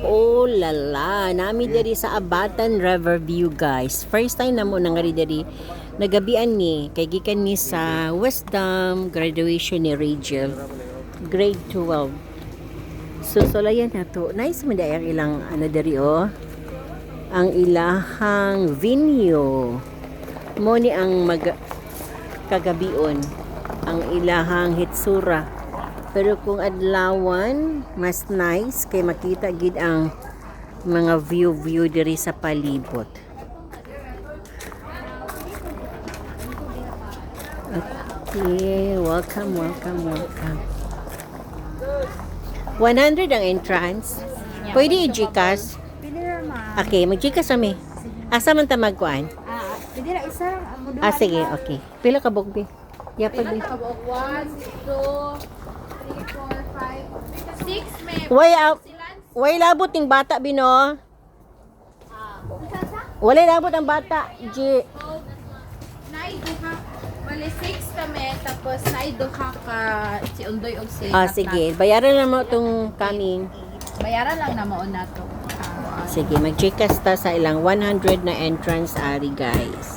Oh lala, nami diri sa Abatan Riverview guys. First time na mo nang diri nagabian ni kay gikan ni sa Wisdom graduation ni Rachel grade 12. So solayan na to. Nice man day ang ilang ano diri oh. Ang ilahang venue. Mo ni ang kagabion ang ilahang hitsura. Pero kung adlawan, mas nice kay makita gid ang mga view diri sa palibot. Okay, welcome. 100 ang entrance. Pwede i-Gcash. Okay, mag-Gcash kami. Asa man ta magkuan? Pwede ra isa lang mo Sige, okay. Pila ka bugbi? Yapa bi. 1, 2, 3, 4, 5, 6 may Way labot ng bata bino. Wala labot ang bata. G. Naiduha. Wala 6 kami tapos naiduha ka si Undoy og si Sige. Bayaran na mo itong coming. Bayaran lang na mo na to. Sige, mag-Gcash ta sa ilang 100 na entrance ari guys.